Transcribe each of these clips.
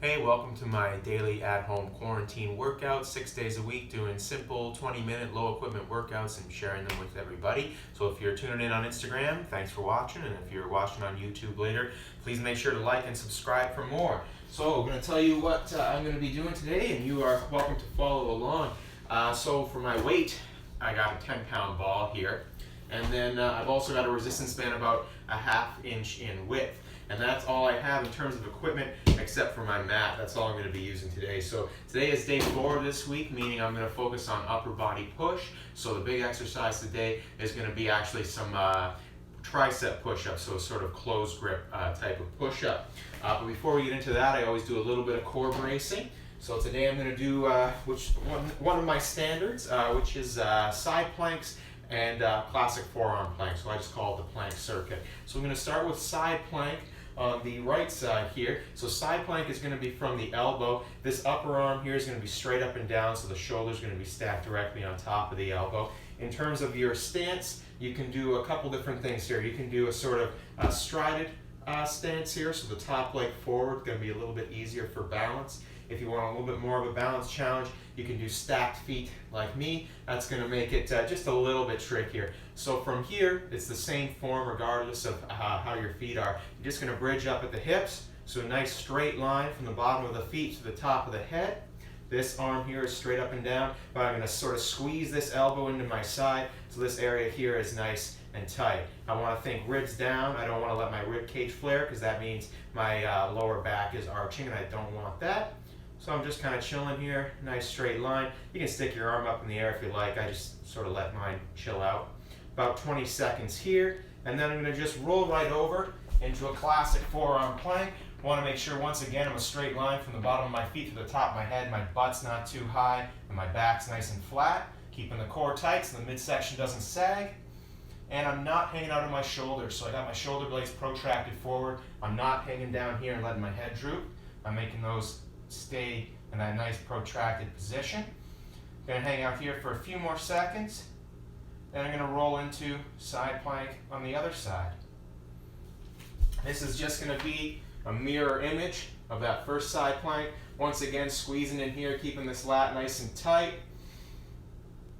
Hey, welcome to my daily at-home quarantine workout, 6 days a week, doing simple 20-minute low equipment workouts and sharing them with everybody. So if you're tuning in on Instagram, thanks for watching, and if you're watching on YouTube later, please make sure to like and subscribe for more. So I'm going to tell you what I'm going to be doing today, and you are welcome to follow along. So for my weight, I got a 10-pound ball here, and then I've also got a resistance band about a ½ inch in width. And that's all I have in terms of equipment except for my mat. That's all I'm going to be using today. So today is day 4 of this week, meaning I'm going to focus on upper body push. So the big exercise today is going to be actually some tricep push-up, so a sort of closed grip type of push-up. But before we get into that, I always do a little bit of core bracing. So today I'm going to do one of my standards, which is side planks and classic forearm plank. So I just call it the plank circuit. So I'm going to start with side plank on the right side here. So side plank is going to be from the elbow. This upper arm here is going to be straight up and down, so the shoulder is going to be stacked directly on top of the elbow. In terms of your stance, you can do a couple different things here. You can do a sort of strided stance here, so the top leg forward, going to be a little bit easier for balance. If you want a little bit more of a balance challenge, you can do stacked feet like me. That's going to make it just a little bit trickier. So from here, it's the same form regardless of how your feet are. You're just going to bridge up at the hips, so a nice straight line from the bottom of the feet to the top of the head. This arm here is straight up and down, but I'm going to sort of squeeze this elbow into my side, so this area here is nice and tight. I want to think ribs down. I don't want to let my rib cage flare because that means my lower back is arching, and I don't want that. So I'm just kind of chilling here, nice straight line. You can stick your arm up in the air if you like. I just sort of let mine chill out. About 20 seconds here, and then I'm going to just roll right over into a classic forearm plank. I want to make sure, once again, I'm a straight line from the bottom of my feet to the top of my head. My butt's not too high, and my back's nice and flat. Keeping the core tight so the midsection doesn't sag. And I'm not hanging out of my shoulders, so I got my shoulder blades protracted forward. I'm not hanging down here and letting my head droop. I'm making those stay in that nice protracted position. I'm going to hang out here for a few more seconds. Then I'm going to roll into side plank on the other side. This is just going to be a mirror image of that first side plank. Once again, squeezing in here, keeping this lat nice and tight.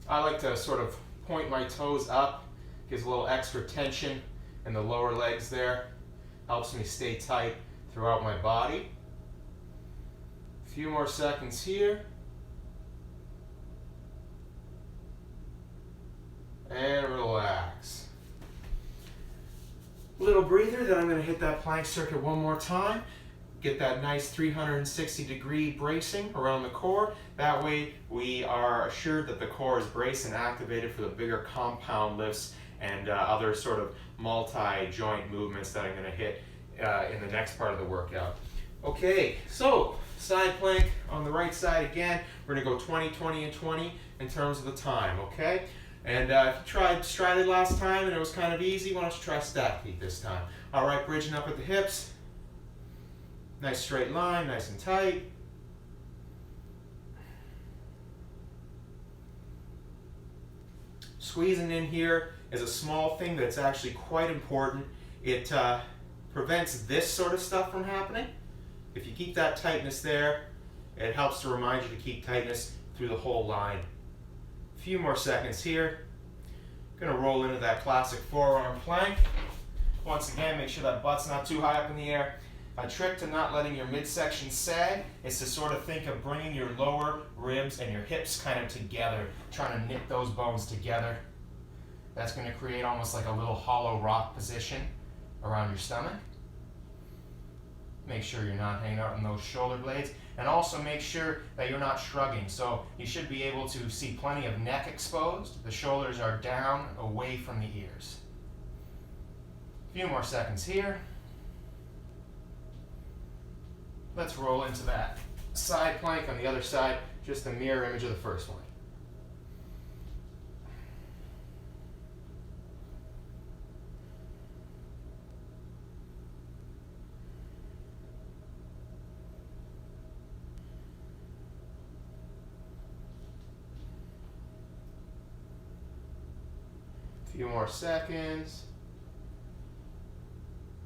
I like to sort of point my toes up, gives a little extra tension in the lower legs there. Helps me stay tight throughout my body. A few more seconds here. And relax. Little breather, then I'm going to hit that plank circuit one more time. Get that nice 360-degree bracing around the core. That way we are assured that the core is braced and activated for the bigger compound lifts and other sort of multi-joint movements that I'm going to hit in the next part of the workout. Okay, so side plank on the right side again. We're going to go 20, 20, and 20 in terms of the time, okay? And if you tried strided last time and it was kind of easy, why don't you try stack feet this time? All right, bridging up at the hips. Nice straight line, nice and tight. Squeezing in here is a small thing that's actually quite important. It prevents this sort of stuff from happening. If you keep that tightness there, it helps to remind you to keep tightness through the whole line. A few more seconds here. Going to roll into that classic forearm plank. Once again, make sure that butt's not too high up in the air. A trick to not letting your midsection sag is to sort of think of bringing your lower ribs and your hips kind of together, trying to knit those bones together. That's going to create almost like a little hollow rock position around your stomach. Make sure you're not hanging out on those shoulder blades, and also make sure that you're not shrugging. So you should be able to see plenty of neck exposed. The shoulders are down, away from the ears. A few more seconds here. Let's roll into that side plank on the other side, just a mirror image of the first one. Few more seconds.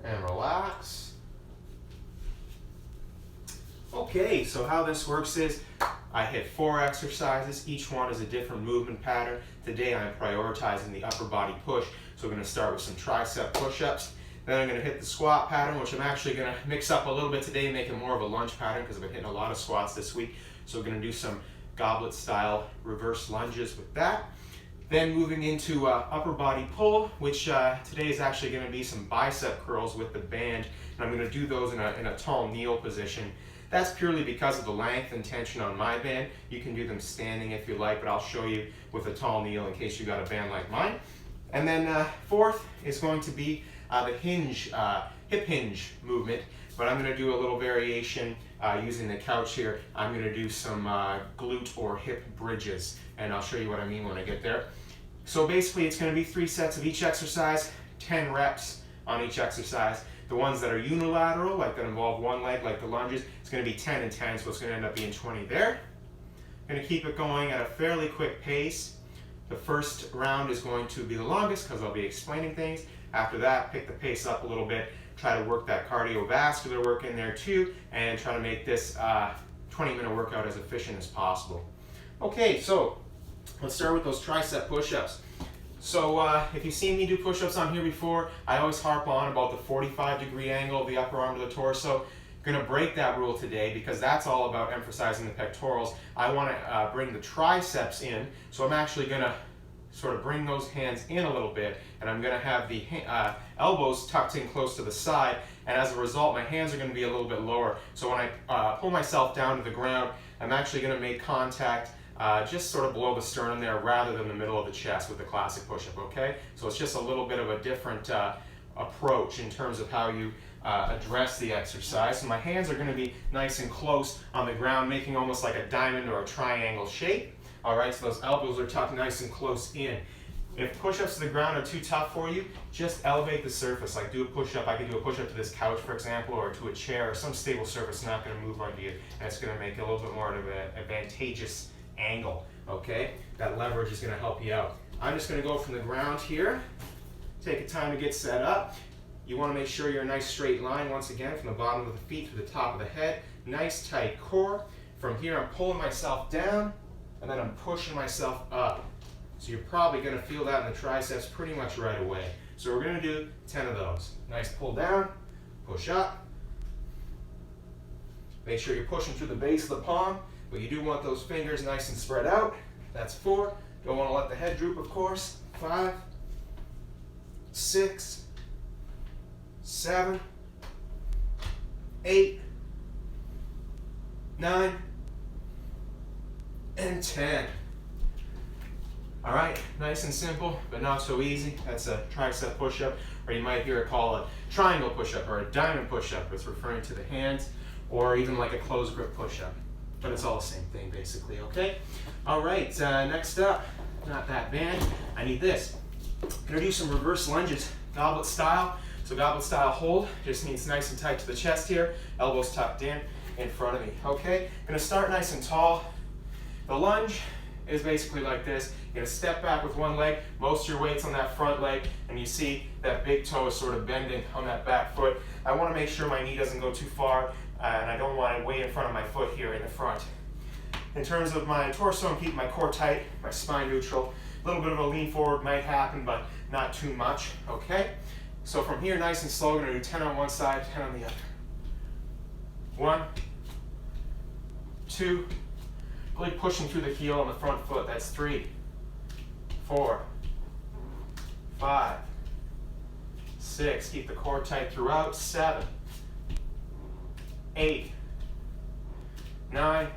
And relax. Okay, so how this works is I hit 4 exercises. Each one is a different movement pattern. Today I'm prioritizing the upper body push. So we're going to start with some tricep push-ups. Then I'm going to hit the squat pattern, which I'm actually going to mix up a little bit today and make it more of a lunge pattern because I've been hitting a lot of squats this week. So we're going to do some goblet style reverse lunges with that. Then moving into upper body pull, which today is actually going to be some bicep curls with the band. And I'm going to do those in a tall kneel position. That's purely because of the length and tension on my band. You can do them standing if you like, but I'll show you with a tall kneel in case you got a band like mine. And then fourth is going to be the hinge, hip hinge movement, but I'm going to do a little variation using the couch here. I'm going to do some glute or hip bridges, and I'll show you what I mean when I get there. So basically it's going to be 3 sets of each exercise, 10 reps on each exercise. The ones that are unilateral, like that involve one leg, like the lunges, it's going to be 10 and 10, so it's going to end up being 20 there. I'm going to keep it going at a fairly quick pace. The first round is going to be the longest because I'll be explaining things. After that, pick the pace up a little bit, try to work that cardiovascular work in there too, and try to make this 20-minute workout as efficient as possible. Okay, so let's start with those tricep push-ups. So if you've seen me do push-ups on here before, I always harp on about the 45-degree angle of the upper arm to the torso. I'm going to break that rule today because that's all about emphasizing the pectorals. I want to bring the triceps in, so I'm actually going to sort of bring those hands in a little bit, and I'm going to have the elbows tucked in close to the side, and as a result my hands are going to be a little bit lower. So when I pull myself down to the ground, I'm actually going to make contact just sort of below the sternum there rather than the middle of the chest with the classic push-up, okay? So it's just a little bit of a different approach in terms of how you address the exercise. So my hands are going to be nice and close on the ground, making almost like a diamond or a triangle shape. All right, so those elbows are tucked nice and close in. If push-ups to the ground are too tough for you, just elevate the surface. Like do a push-up. I could do a push-up to this couch, for example, or to a chair or some stable surface not going to move under you, and it's going to make it a little bit more of an advantageous angle, okay? That leverage is going to help you out. I'm just going to go from the ground here. Take a time to get set up. You want to make sure you're a nice straight line once again from the bottom of the feet to the top of the head. Nice tight core. From here I'm pulling myself down and then I'm pushing myself up. So you're probably going to feel that in the triceps pretty much right away. So we're going to do 10 of those. Nice pull down, push up. Make sure you're pushing through the base of the palm, but you do want those fingers nice and spread out. That's 4. Don't want to let the head droop, of course. 5, 6, 7, 8, 9, and 10. All right, nice and simple, but not so easy. That's a tricep push-up, or you might hear it called a triangle push-up or a diamond push-up. It's referring to the hands, or even like a closed grip push-up. But it's all the same thing, basically, okay? All right, next up, not that band, I need this. I'm gonna do some reverse lunges, goblet style. So goblet style hold just means nice and tight to the chest here, elbows tucked in front of me, okay? I'm gonna start nice and tall. The lunge is basically like this. You're gonna step back with one leg, most of your weight's on that front leg, and you see that big toe is sort of bending on that back foot. I wanna make sure my knee doesn't go too far, and I don't want it way in front of my foot here in the front. In terms of my torso, I'm keeping my core tight, my spine neutral. A little bit of a lean forward might happen, but not too much, okay? So from here, nice and slow, we're gonna do 10 on one side, 10 on the other. 1, 2, really pushing through the heel on the front foot, that's 3, 4, 5, 6, keep the core tight throughout, 7, 8, 9,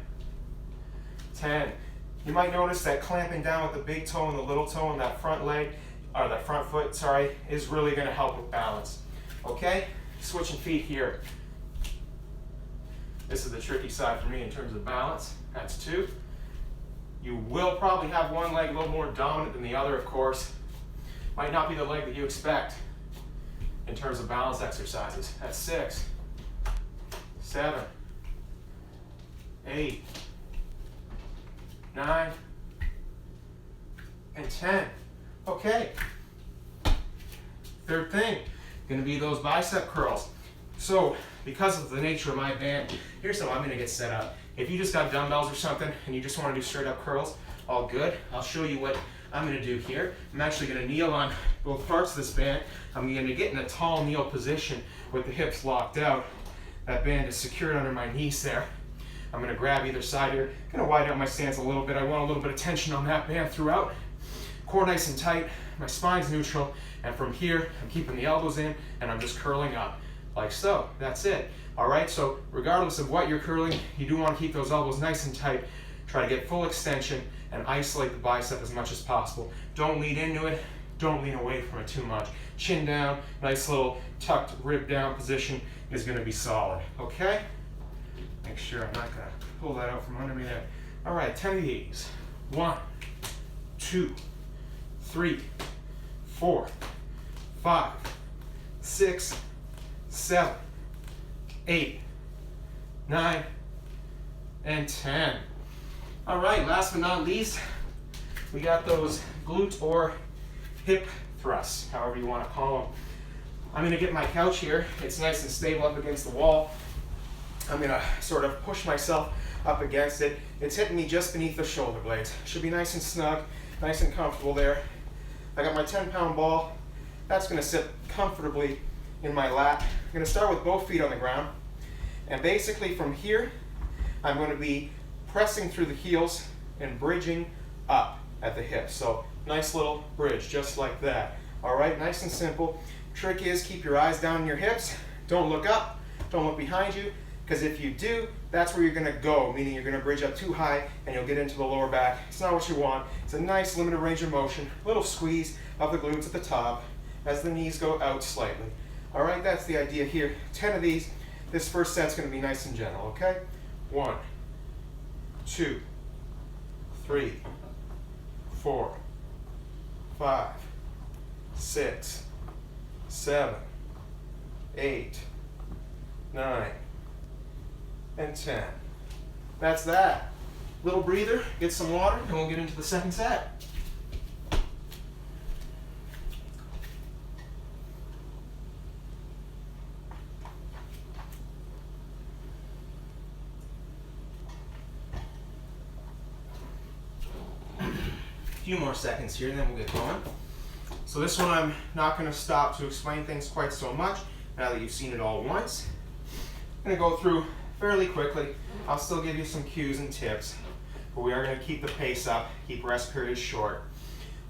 10. You might notice that clamping down with the big toe and the little toe on that front leg, or that front foot, sorry, is really going to help with balance. Okay, switching feet here. This is the tricky side for me in terms of balance. That's 2. You will probably have one leg a little more dominant than the other, of course. Might not be the leg that you expect in terms of balance exercises. That's 6, 7, 8, 9, and 10. Okay. Third thing, gonna be those bicep curls. So, because of the nature of my band, here's how I'm gonna get set up. If you just got dumbbells or something and you just wanna do straight up curls, all good. I'll show you what I'm gonna do here. I'm actually gonna kneel on both parts of this band. I'm gonna get in a tall kneel position with the hips locked out. That band is secured under my knees there. I'm gonna grab either side here. Gonna widen out my stance a little bit. I want a little bit of tension on that band throughout. Core nice and tight, my spine's neutral, and from here, I'm keeping the elbows in and I'm just curling up, like so. That's it. All right, so regardless of what you're curling, you do want to keep those elbows nice and tight. Try to get full extension and isolate the bicep as much as possible. Don't lean into it, don't lean away from it too much. Chin down, nice little tucked rib down position is gonna be solid, okay? Make sure I'm not gonna pull that out from under me there. All right, 10 of these. 1, 2, 3, 4, 5, 6, 7, 8, 9, and 10. All right, last but not least, we got those glute or hip thrusts, however you want to call them. I'm gonna get my couch here. It's nice and stable up against the wall. I'm gonna sort of push myself up against it. It's hitting me just beneath the shoulder blades. Should be nice and snug, nice and comfortable there. I got my 10-pound ball. That's gonna sit comfortably in my lap. I'm gonna start with both feet on the ground. And basically from here, I'm gonna be pressing through the heels and bridging up at the hips. So nice little bridge, just like that. All right, nice and simple. Trick is keep your eyes down in your hips. Don't look up, don't look behind you, because if you do, that's where you're gonna go, meaning you're gonna bridge up too high and you'll get into the lower back. It's not what you want. It's a nice limited range of motion, little squeeze of the glutes at the top as the knees go out slightly. All right, that's the idea here. 10 of these. This first set's gonna be nice and gentle, okay? 1, 2, 3, 4, 5, 6, 7, 8, 9, and 10. That's that. Little breather, get some water, and we'll get into the second set. Few more seconds here and then we'll get going. So this one I'm not going to stop to explain things quite so much now that you've seen it all once. I'm going to go through fairly quickly. I'll still give you some cues and tips, but we are going to keep the pace up, keep rest periods short.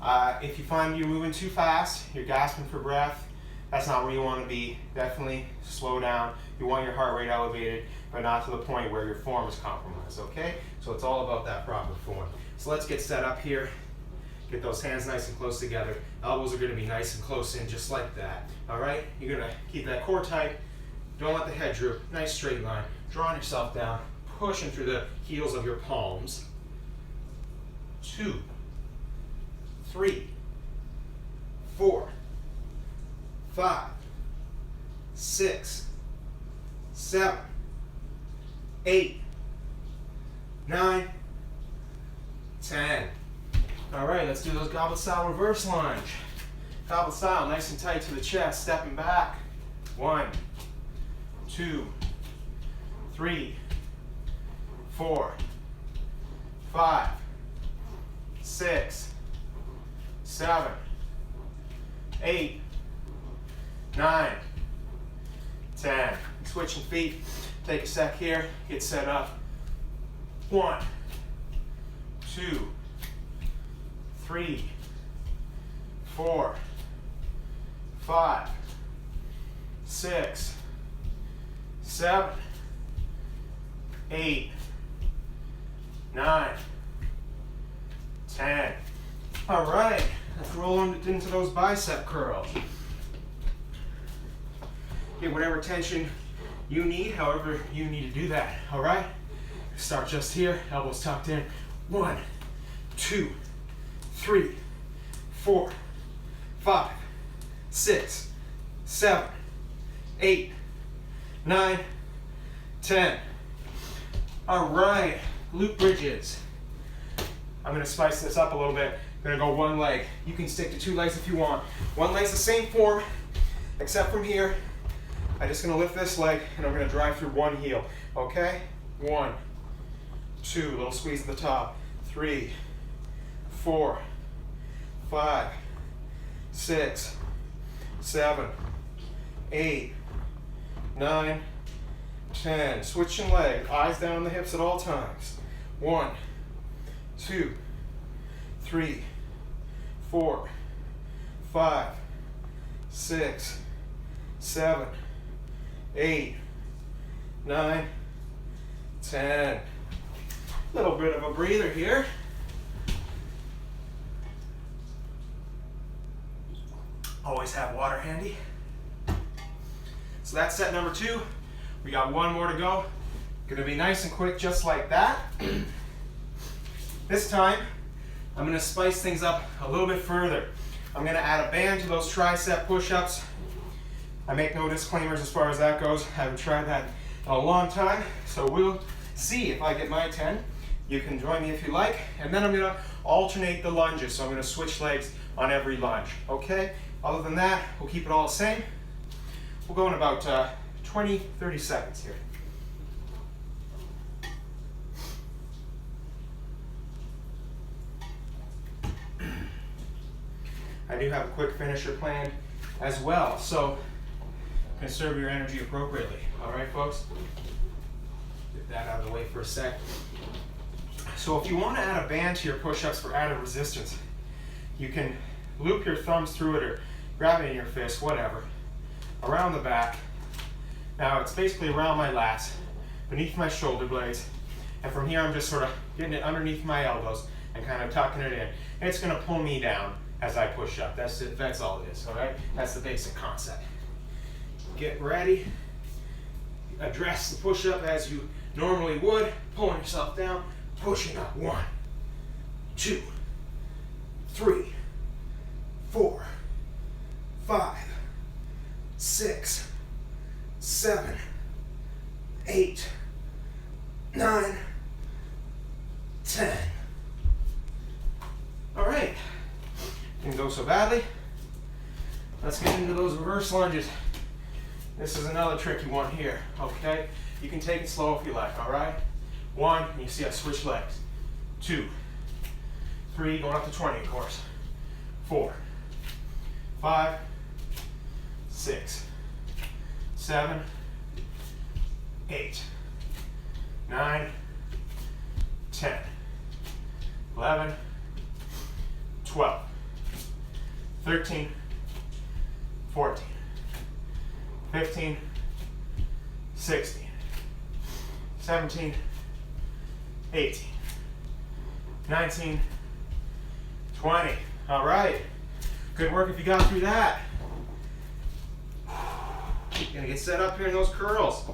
If you find you're moving too fast, you're gasping for breath, that's not where you want to be. Definitely slow down. You want your heart rate elevated, but not to the point where your form is compromised, okay? So it's all about that proper form. So let's get set up here. Get those hands nice and close together. Elbows are going to be nice and close in, just like that. All right? You're going to keep that core tight. Don't let the head droop. Nice straight line. Drawing yourself down, pushing through the heels of your palms. 2, 3, 4, 5, 6, 7, 8, 9, 10. All right, let's do those goblet style reverse lunge. Goblet style, nice and tight to the chest, stepping back. 1, 2, 3, 4, 5, 6, 7, 8, 9, 10. Switching feet. Take a sec here. Get set up. 1, 2, 3, 4, 5, 6, 7, 8, 9, 10. All right, let's roll into those bicep curls. Get whatever tension you need, however you need to do that, all right? Start just here, elbows tucked in. 1, 2, 3, 4, 5, 6, 7, 8, 9, 10. All right, glute bridges. I'm gonna spice this up a little bit. I'm gonna go one leg. You can stick to 2 legs if you want. One leg's the same form, except from here, I'm just gonna lift this leg and I'm gonna drive through one heel, okay? 1, 2, little squeeze at the top, 3, 4, 5, 6, 7, 8, 9, 10. Switching leg, eyes down the hips at all times. 1, 2, 3, 4, 5, 6, 7, 8, 9, 10. Little bit of a breather here. Always have water handy. So that's set number 2. We got one more to go. Gonna be nice and quick, just like that. This time, I'm gonna spice things up a little bit further. I'm gonna add a band to those tricep push-ups. I make no disclaimers as far as that goes. I haven't tried that in a long time, so we'll see if I get my 10. You can join me if you like. And then I'm gonna alternate the lunges, so I'm gonna switch legs on every lunge, okay? Other than that, we'll keep it all the same. We'll go in about 20, 30 seconds here. I do have a quick finisher planned as well, so conserve your energy appropriately. All right, folks? Get that out of the way for a sec. So if you want to add a band to your push-ups for added resistance, you can loop your thumbs through it or grab it in your fist, whatever, around the back. Now it's basically around my lats, beneath my shoulder blades, and from here I'm just sort of getting it underneath my elbows and kind of tucking it in. And it's going to pull me down as I push up. That's it. That's all it is. All right. That's the basic concept. Get ready. Address the push-up as you normally would, pulling yourself down, pushing up. 1, 2, 3, 4, 5, 6, 7, 8, 9, 10. All right. Didn't go so badly. Let's get into those reverse lunges. This is another tricky one here, okay? You can take it slow if you like, all right? 1, and you see I switch legs. 2, 3, going up to 20, of course. 4, 5, 6, 7, 8, 9, 10, 11, 12, 13, 14, 15, 16, 17, 18, 19, 20. All right. Good work if you got through that. Gonna get set up here in those curls.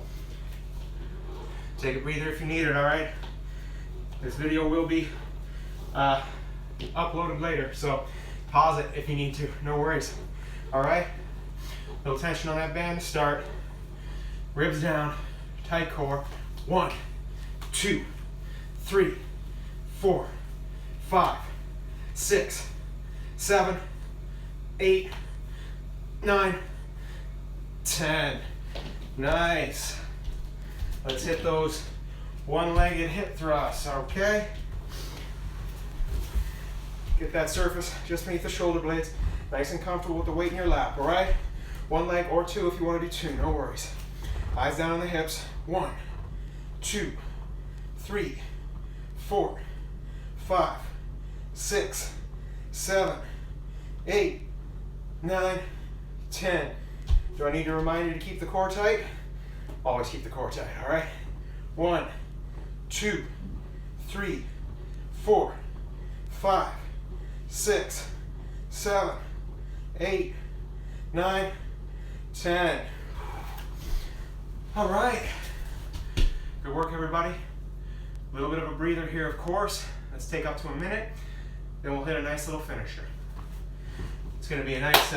Take a breather if you need it, all right? This video will be uploaded later, so pause it if you need to, no worries. All right? Little tension on that band to start. Ribs down, tight core. 1, 2, 3, 4, 5, 6, 7, 8, 9, 10. Nice. Let's hit those one-legged hip thrusts, okay? Get that surface just beneath the shoulder blades. Nice and comfortable with the weight in your lap, all right? One leg or 2 if you want to do 2, no worries. Eyes down on the hips. 1, 2, 3, 4, 5, 6, 7, 8, 9, 10. Do I need to remind you to keep the core tight? Always keep the core tight, all right? 1, 2, 3, 4, 5, 6, 7, 8, 9, 10. All right. Good work, everybody. A little bit of a breather here, of course. Let's take up to a minute. Then we'll hit a nice little finisher. It's going to be a nice,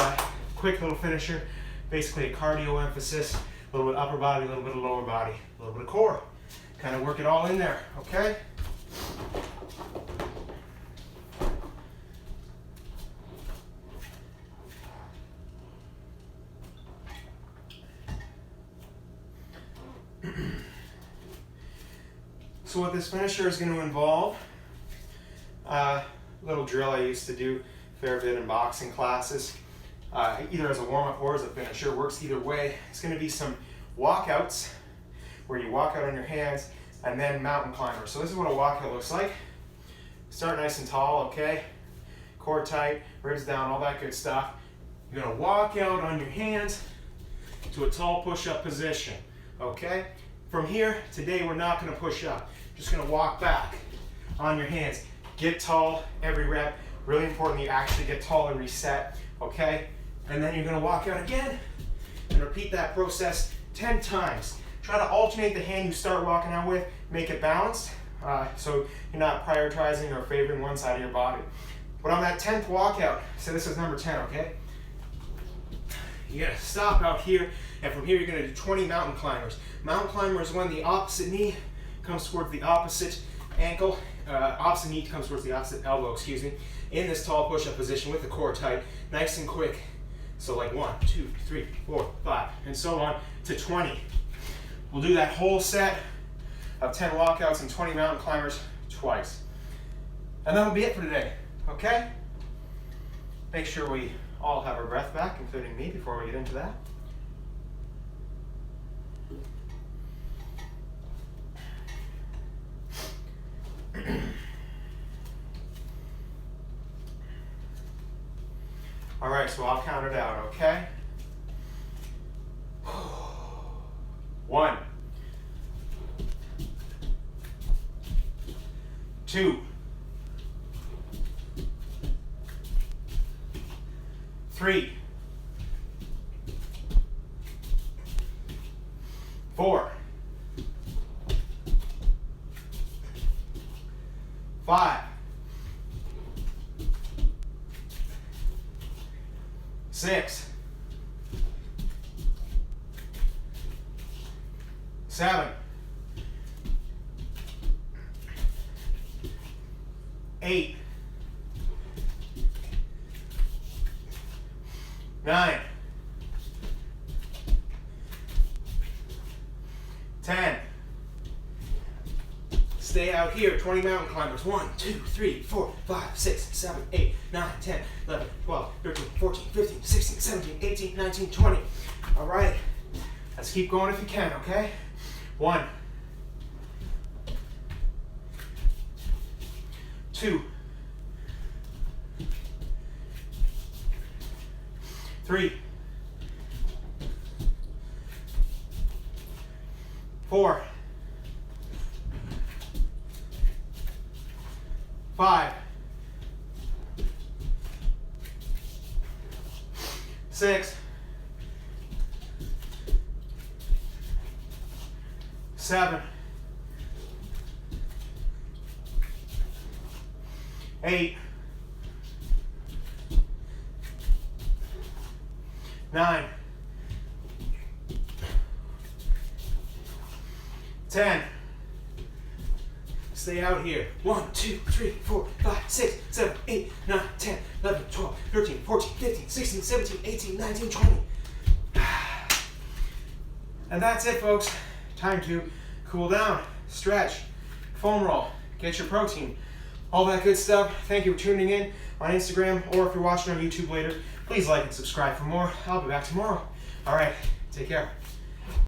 quick little finisher. Basically a cardio emphasis. A little bit upper body, a little bit of lower body, a little bit of core. Kind of work it all in there, okay? So what this finisher is going to involve, little drill I used to do a fair bit in boxing classes, either as a warm-up or as a finisher, works either way. It's going to be some walkouts where you walk out on your hands and then mountain climbers. So this is what a walkout looks like. Start nice and tall, okay? Core tight, ribs down, all that good stuff. You're going to walk out on your hands to a tall push-up position, okay? From here, today we're not going to push up. Just going to walk back on your hands. Get tall every rep. Really important that you actually get tall and reset, okay? And then you're going to walk out again and repeat that process 10 times. Try to alternate the hand you start walking out with. Make it balanced so you're not prioritizing or favoring one side of your body. But on that 10th walkout, so this is number 10, okay? You're going to stop out here, and from here you're going to do 20 mountain climbers. Mountain climber is when the opposite knee comes towards the opposite ankle, opposite knee comes towards the opposite elbow, excuse me, in this tall push-up position with the core tight, nice and quick. So like 1, 2, 3, 4, 5, and so on to 20. We'll do that whole set of 10 walkouts and 20 mountain climbers twice. And that'll be it for today, okay? Make sure we all have our breath back, including me, before we get into that. All right, so I'll count it out, okay? 1, 2, 3, 4, 5, 6, 7, 8, 9, 10. Stay out here, 20 mountain climbers. 1, 2, 3, 4, 5, 6, 7, 8, 9, 10, 11, 12, 13, 14, 15, 16, 17, 18, 19, 20. All right, let's keep going if you can, okay? 1, 2, 3, 4, 5, 6, 7, 8, 9, 10. Stay out here. 1, 2, 3, 4, 5, 6, 7, 8, 9, 10, 11, 12, 13, 14, 15, 16, 17, 18, 19, 20. And that's it, folks. Time to cool down, stretch, foam roll, get your protein, all that good stuff. Thank you for tuning in on Instagram, or if you're watching on YouTube later, please like and subscribe for more. I'll be back tomorrow. All right, take care.